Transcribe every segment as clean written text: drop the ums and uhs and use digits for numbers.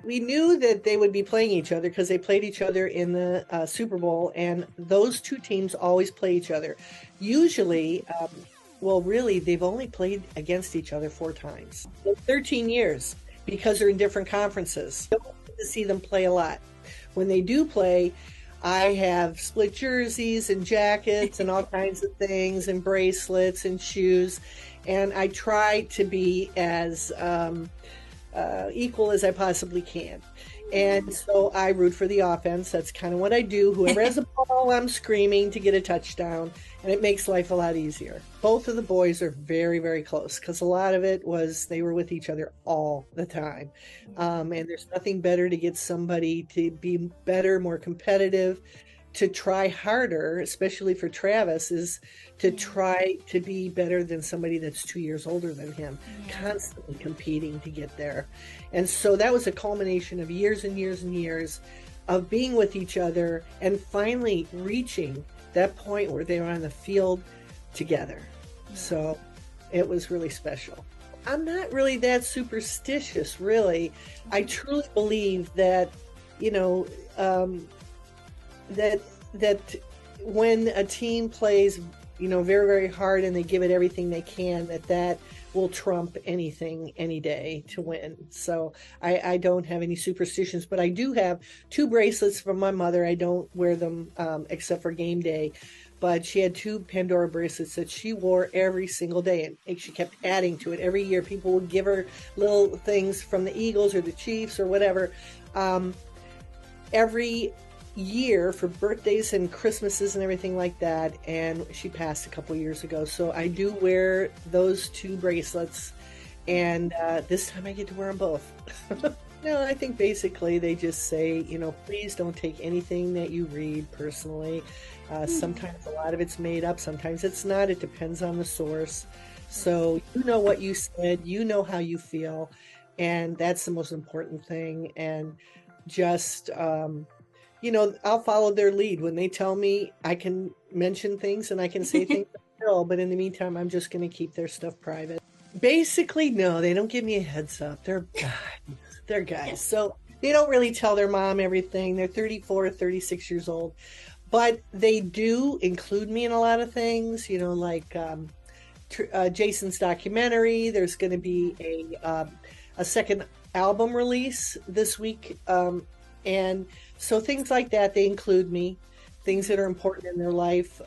we knew that they would be playing each other because they played each other in the Super Bowl, and those two teams always play each other. Usually, well, really, they've only played against each other 4 times in 13 years because they're in different conferences. Don't get to see them play a lot. When they do play, I have split jerseys and jackets and all kinds of things and bracelets and shoes. And I try to be as equal as I possibly can. And so I root for the offense. That's kind of what I do. Whoever has the ball, I'm screaming to get a touchdown, and it makes life a lot easier. Both of the boys are very, very close because a lot of it was they were with each other all the time. And there's nothing better to get somebody to be better, more competitive, to try harder, especially for Travis, is to try to be better than somebody that's 2 years older than him, constantly competing to get there. And so that was a culmination of years and years and years of being with each other and finally reaching that point where they were on the field together. So it was really special. I'm not really that superstitious, really. I truly believe that, you know, that when a team plays, you know, very, very hard and they give it everything they can, that will trump anything any day to win. So I don't have any superstitions, but I do have 2 bracelets from my mother. I don't wear them except for game day, but she had 2 Pandora bracelets that she wore every single day, and she kept adding to it every year. People would give her little things from the Eagles or the Chiefs or whatever. Every year for birthdays and Christmases and everything like that, and she passed a couple years ago, so I do wear those 2 bracelets, and this time I get to wear them both. No, I think basically they just say, you know, please don't take anything that you read personally. Sometimes a lot of it's made up, sometimes it's not. It depends on the source. So you know what you said, you know how you feel, and that's the most important thing. And just you know, I'll follow their lead. When they tell me, I can mention things and I can say things, but in the meantime, I'm just going to keep their stuff private. Basically, no, they don't give me a heads up. They're guys. They're guys. So they don't really tell their mom everything. They're 34, 36 years old, but they do include me in a lot of things, you know, like Jason's documentary. There's going to be a second album release this week. And so things like that, they include me, things that are important in their life,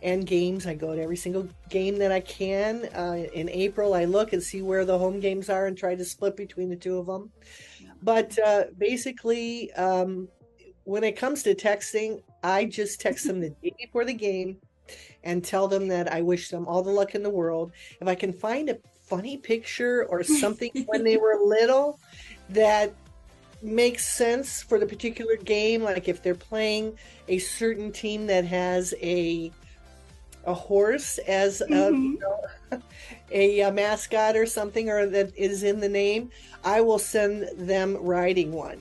and games. I go to every single game that I can. In April, I look and see where the home games are and try to split between the 2 of them. But basically, when it comes to texting, I just text them the day before the game and tell them that I wish them all the luck in the world. If I can find a funny picture or something when they were little that makes sense for the particular game, like if they're playing a certain team that has a horse as you know, a mascot or something, or that is in the name, I will send them riding one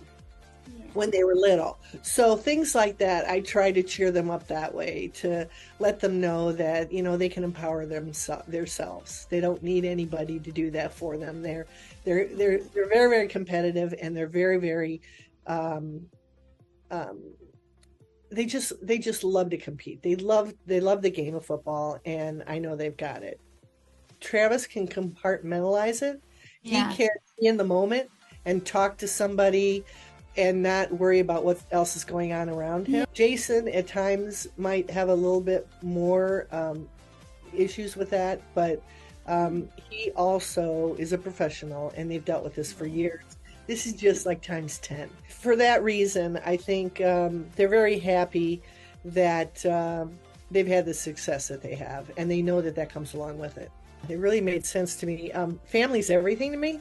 when they were little. So things like that, I try to cheer them up that way, to let them know that, you know, they can empower themselves. They don't need anybody to do that for them. They're very, very competitive, and they're very, very they just love to compete. They love the game of football, and I know they've got it. Travis can compartmentalize it. Yeah. He can be in the moment and talk to somebody and not worry about what else is going on around him. Jason at times might have a little bit more issues with that, but he also is a professional, and they've dealt with this for years. This is just like times 10. For that reason, I think they're very happy that they've had the success that they have, and they know that that comes along with it. It really made sense to me. Family's everything to me,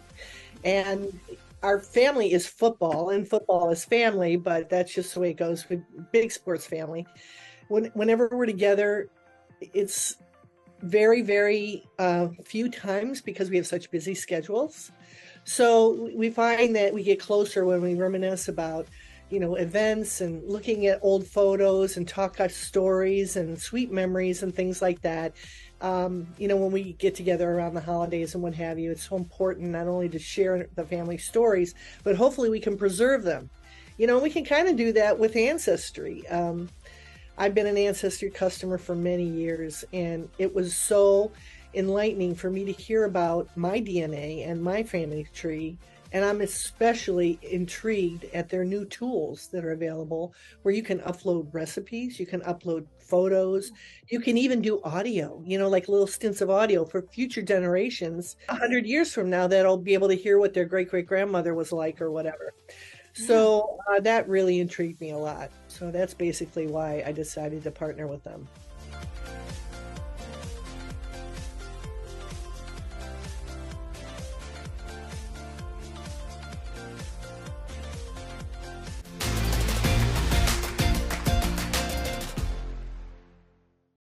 and our family is football, and football is family, but that's just the way it goes. We're a big sports family. Whenever we're together, it's very, very few times because we have such busy schedules. So we find that we get closer when we reminisce about, you know, events and looking at old photos and talk about stories and sweet memories and things like that. when we get together around the holidays and what have you, it's so important not only to share the family stories, but hopefully we can preserve them. We can kind of do that with Ancestry. I've been an Ancestry customer for many years, and it was so enlightening for me to hear about my DNA and my family tree. And I'm especially intrigued at their new tools that are available where you can upload recipes, you can upload photos, you can even do audio, like little stints of audio for future generations. 100 years from now, that'll be able to hear what their great great grandmother was like or whatever. Yeah. So that really intrigued me a lot. So that's basically why I decided to partner with them.